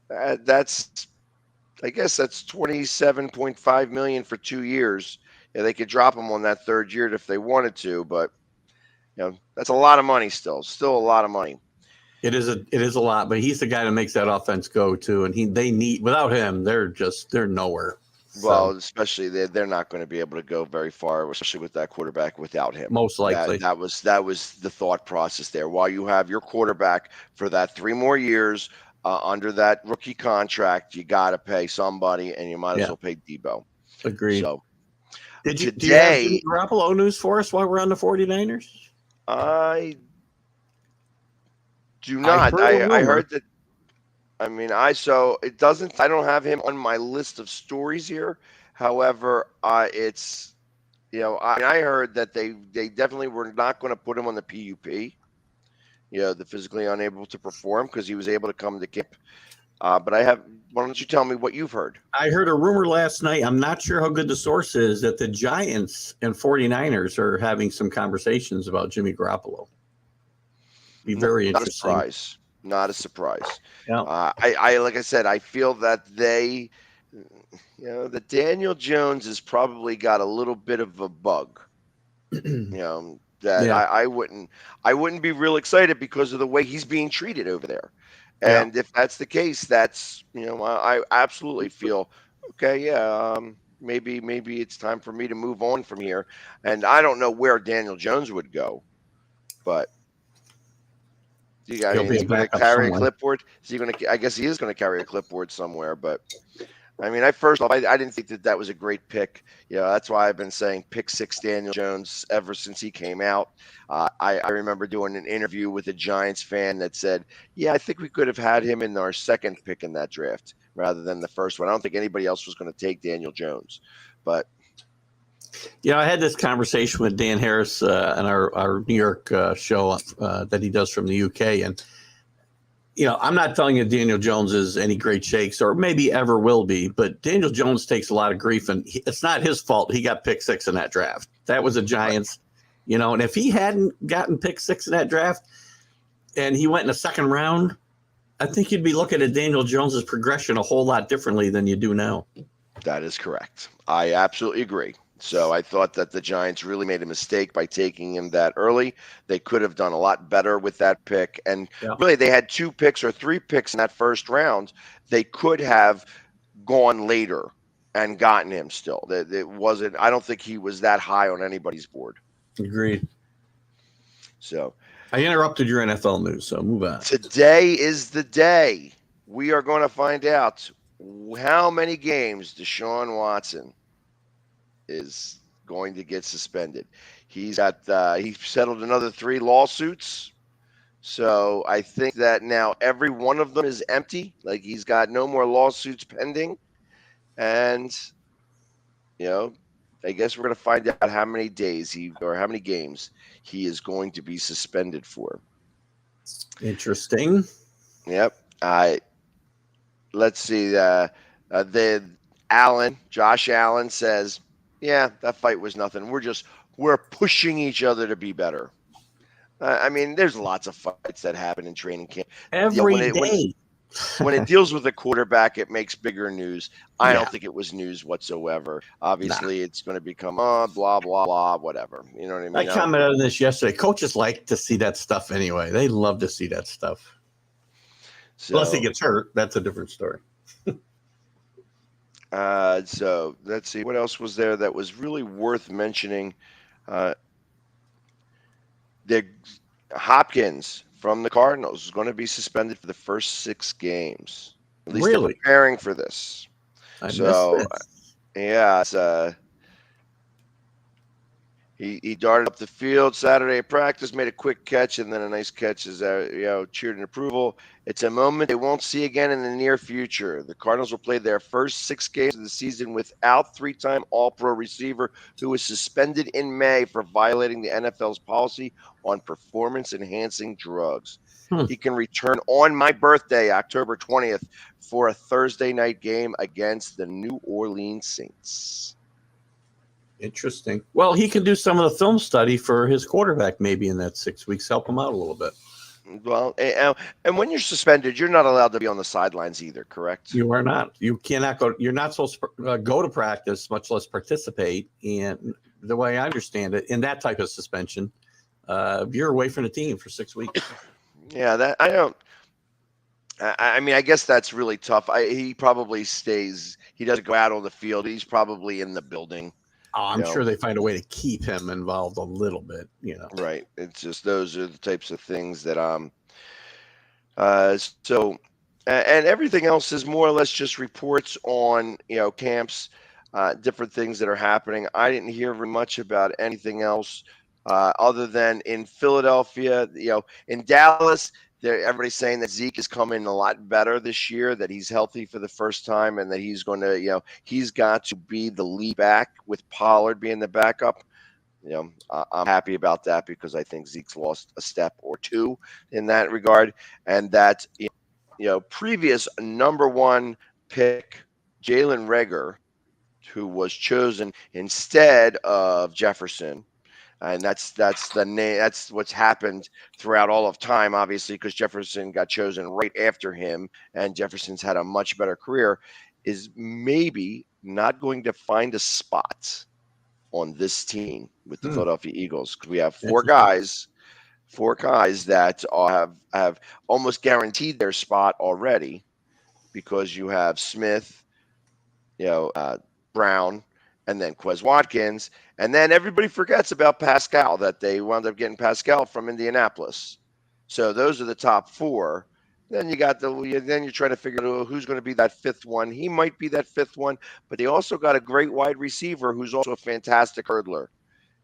I guess that's 27.5 million for 2 years. Yeah, they could drop him on that 3rd year if they wanted to, but that's a lot of money still a lot of money. It is a lot, but he's the guy that makes that offense go too. And they need, without him, they're nowhere. Well, especially they're not going to be able to go very far, especially with that quarterback without him. Most likely. That was the thought process there. While you have your quarterback for that 3 more years under that rookie contract, you got to pay somebody, and you might as well pay Deebo. Agreed. So do you have Jimmy Garoppolo news for us while we're on the 49ers? I do not. I heard that. I don't have him on my list of stories here. However, I heard that they definitely were not going to put him on the PUP, the physically unable to perform, because he was able to come to camp. But why don't you tell me what you've heard? I heard a rumor last night. I'm not sure how good the source is, that the Giants and 49ers are having some conversations about Jimmy Garoppolo. Be very interesting. Not a surprise. Yeah. Like I said, I feel that that Daniel Jones has probably got a little bit of a bug. I wouldn't be real excited because of the way he's being treated over there. And if that's the case, that's I absolutely feel okay. Yeah, maybe it's time for me to move on from here. And I don't know where Daniel Jones would go, but. Is he going to carry a clipboard? Is he going to? I guess he is going to carry a clipboard somewhere. But I didn't think that was a great pick. That's why I've been saying pick 6 Daniel Jones ever since he came out. I remember doing an interview with a Giants fan that said, "Yeah, I think we could have had him in our 2nd pick in that draft rather than the 1st one. I don't think anybody else was going to take Daniel Jones." But I had this conversation with Dan Harris on our New York show that he does from the UK. And, I'm not telling you Daniel Jones is any great shakes or maybe ever will be, but Daniel Jones takes a lot of grief, and it's not his fault he got pick 6 in that draft. That was a Giants, and if he hadn't gotten pick 6 in that draft and he went in the 2nd round, I think you'd be looking at Daniel Jones's progression a whole lot differently than you do now. That is correct. I absolutely agree. So I thought that the Giants really made a mistake by taking him that early. They could have done a lot better with that pick. And really, they had 2 picks or 3 picks in that first round. They could have gone later and gotten him still. It wasn't. I don't think he was that high on anybody's board. Agreed. So I interrupted your NFL news, so move on. today is the day we are going to find out how many games Deshaun Watson is going to get suspended. He's got he settled another 3 lawsuits. So I think that now every one of them is empty. Like, he's got no more lawsuits pending. And, I guess we're going to find out how many days how many games he is going to be suspended for. Interesting. Yep. Let's see. Josh Allen says, yeah, that fight was nothing. We're pushing each other to be better. I mean, there's lots of fights that happen in training camp. Every day. When it deals with a quarterback, it makes bigger news. I don't think it was news whatsoever. Obviously, it's going to become blah, blah, blah, whatever. You know what I mean? I commented on this yesterday. Coaches like to see that stuff anyway. They love to see that stuff. So, unless he gets hurt, that's a different story. So let's see. What else was there that was really worth mentioning? Hopkins from the Cardinals is going to be suspended for the first 6 games. At least they're preparing for this. He darted up the field Saturday at practice, made a quick catch, and then a nice catch is cheered in approval. It's a moment they won't see again in the near future. The Cardinals will play their first 6 games of the season without 3-time All-Pro receiver who was suspended in May for violating the NFL's policy on performance-enhancing drugs. He can return on my birthday, October 20th, for a Thursday night game against the New Orleans Saints. Interesting. Well, he can do some of the film study for his quarterback maybe in that 6 weeks, help him out a little bit. Well, and when you're suspended, you're not allowed to be on the sidelines either, correct? You are not. You cannot go. You're not supposed to go to practice, much less participate. And the way I understand it, in that type of suspension, you're away from the team for 6 weeks. Yeah, that I don't. I mean, I guess that's really tough. He probably stays. He doesn't go out on the field. He's probably in the building. Oh, I'm sure they find a way to keep him involved a little bit, Right. It's just those are the types of things that so and everything else is more or less just reports on, camps, different things that are happening. I didn't hear very much about anything else other than in Philadelphia, in Dallas. Everybody's saying that Zeke is coming a lot better this year, that he's healthy for the first time, and that he's going to, he's got to be the lead back with Pollard being the backup. I'm happy about that because I think Zeke's lost a step or 2 in that regard. And that, previous number 1 pick, Jalen Reagor, who was chosen instead of Jefferson. And that's the name. That's what's happened throughout all of time, obviously, because Jefferson got chosen right after him, and Jefferson's had a much better career. Is maybe not going to find a spot on this team with the Philadelphia Eagles. We have 4 guys that have almost guaranteed their spot already, because you have Smith, Brown, and then Quez Watkins. And then everybody forgets about Pascal, that they wound up getting Pascal from Indianapolis. So those are the top 4. Then you got then you're trying to figure out who's going to be that 5th one. He might be that 5th one, but they also got a great wide receiver who's also a fantastic hurdler,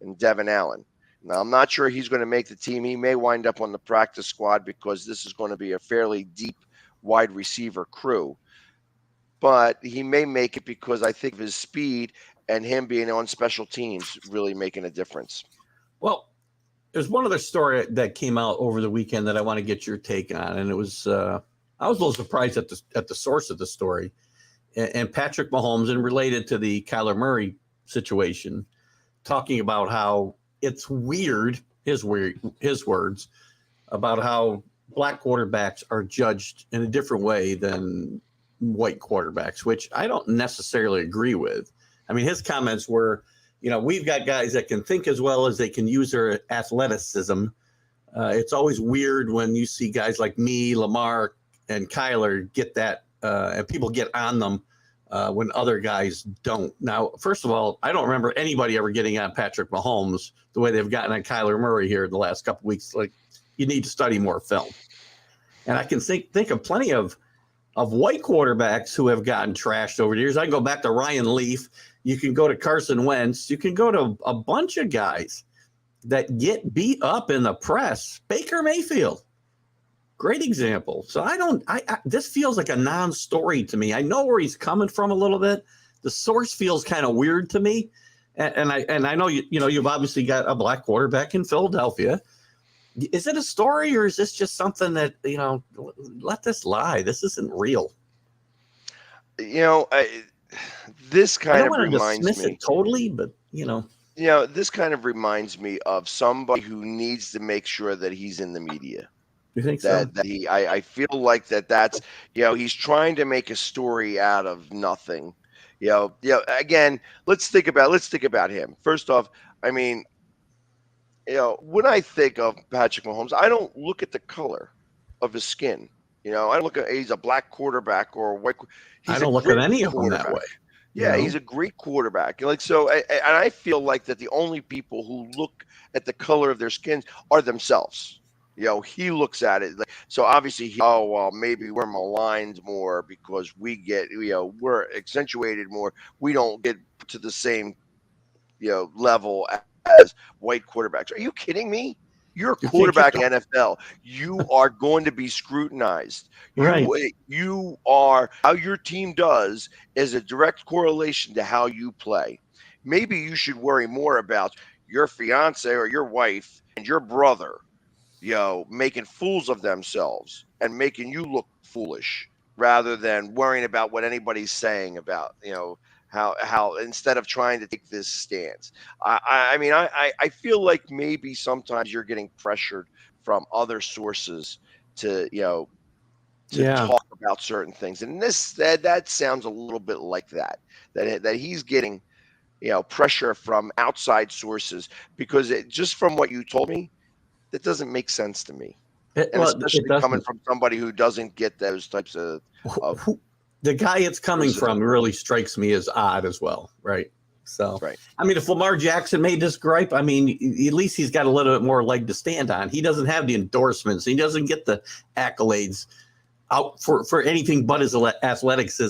in Devin Allen. Now, I'm not sure he's going to make the team. He may wind up on the practice squad because this is going to be a fairly deep wide receiver crew. But he may make it because I think of his speed and him being on special teams really making a difference. Well, there's one other story that came out over the weekend that I want to get your take on, and it was I was a little surprised at the source of the story, and Patrick Mahomes, and related to the Kyler Murray situation, talking about how it's weird, his words, about how black quarterbacks are judged in a different way than white quarterbacks, which I don't necessarily agree with. I mean, his comments were, we've got guys that can think as well as they can use their athleticism. It's always weird when you see guys like me, Lamar, and Kyler get that, and people get on them when other guys don't. Now, first of all, I don't remember anybody ever getting on Patrick Mahomes the way they've gotten on Kyler Murray here the last couple of weeks. Like, you need to study more film. And I can think of plenty of white quarterbacks who have gotten trashed over the years. I can go back to Ryan Leaf. You can go to Carson Wentz. You can go to a bunch of guys that get beat up in the press. Baker Mayfield, great example. So this feels like a non-story to me. I know where he's coming from a little bit. The source feels kind of weird to me. And I know you've obviously got a black quarterback in Philadelphia. Is it a story, or is this just something that, let this lie? This isn't real. This kind of reminds me. Dismiss it totally, but this kind of reminds me of somebody who needs to make sure that he's in the media. You think that, so? That I feel like that's he's trying to make a story out of nothing. Again, let's think about him. First off, I mean, when I think of Patrick Mahomes, I don't look at the color of his skin. I don't look at he's a black quarterback or a white. I don't look at any of them that way. Yeah, he's a great quarterback. And I feel like that the only people who look at the color of their skins are themselves. He looks at it so obviously maybe we're maligned more because we get we're accentuated more. We don't get to the same level as white quarterbacks. Are you kidding me? You're a quarterback in NFL. You are going to be scrutinized. Right. You are, how your team does is a direct correlation to how you play. Maybe you should worry more about your fiance or your wife and your brother, making fools of themselves and making you look foolish rather than worrying about what anybody's saying about, how instead of trying to take this stance. I feel like maybe sometimes you're getting pressured from other sources to talk about certain things, and that sounds a little bit like that he's getting pressure from outside sources, because just from what you told me, that doesn't make sense to me. Especially coming from somebody who doesn't get those types of the guy it's coming from really strikes me as odd as well, right? So, right. I mean, if Lamar Jackson made this gripe, I mean, at least he's got a little bit more leg to stand on. He doesn't have the endorsements. He doesn't get the accolades out for anything but his athleticism,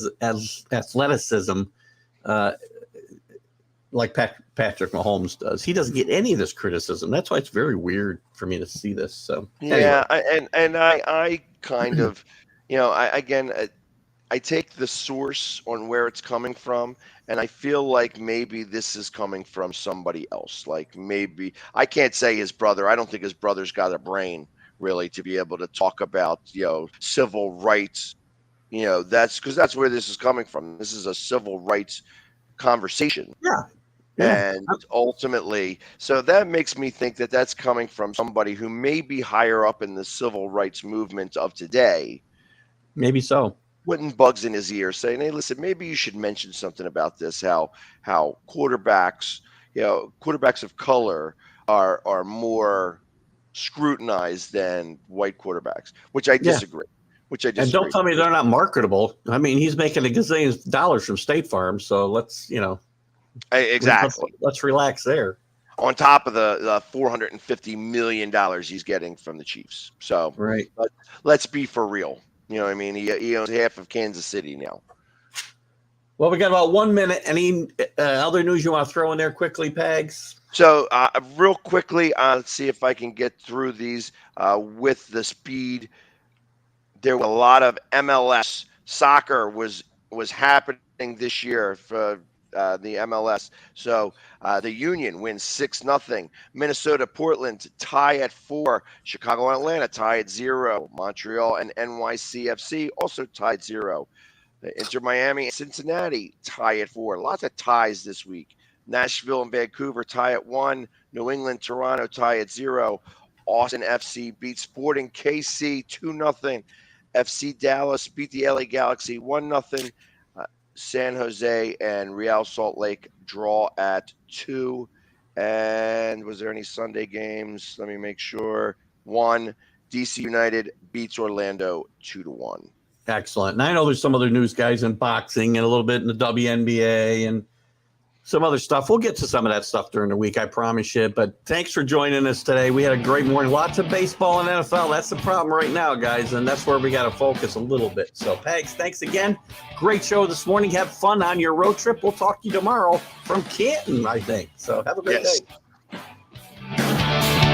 like Patrick Mahomes does. He doesn't get any of this criticism. That's why it's very weird for me to see this. So, yeah, anyway. I kind of, I take the source on where it's coming from, and I feel like maybe this is coming from somebody else. Like maybe, I can't say his brother. I don't think his brother's got a brain really to be able to talk about, civil rights. That's where this is coming from. This is a civil rights conversation. Yeah. And ultimately, so that makes me think that that's coming from somebody who may be higher up in the civil rights movement of today. Maybe so. Putting bugs in his ear, saying, "Hey, listen, maybe you should mention something about this. How quarterbacks, quarterbacks of color are more scrutinized than white quarterbacks," which I disagree. And don't tell me they're not marketable. I mean, he's making $1 gazillion from State Farm, so let's exactly. Let's relax there. On top of the $450 million he's getting from the Chiefs. So right. Let's be for real. You know what I mean? He owns half of Kansas City now. Well, we got about 1 minute. Any other news you want to throw in there quickly, Pags? So real quickly, let's see if I can get through these with the speed. There were a lot of MLS soccer was happening this year for the MLS. So the Union wins 6-0. Minnesota, Portland tie at 4. Chicago and Atlanta tie at 0. Montreal and NYCFC also tied 0. Inter Miami and Cincinnati tie at 4. Lots of ties this week. Nashville and Vancouver tie at 1. New England, Toronto tie at 0. Austin FC beat Sporting KC 2-0. FC Dallas beat the LA Galaxy 1-0. San Jose and Real Salt Lake draw at 2. And was there any Sunday games? Let me make sure. 1. DC United beats Orlando 2-1. Excellent. And I know there's some other news, guys, in boxing and a little bit in the WNBA and some other stuff. We'll get to some of that stuff during the week, I promise you. But thanks for joining us today. We had a great morning. Lots of baseball and NFL. That's the problem right now, guys, and that's where we got to focus a little bit. So, Pags, thanks again. Great show this morning. Have fun on your road trip. We'll talk to you tomorrow from Canton, I think. So have a great day.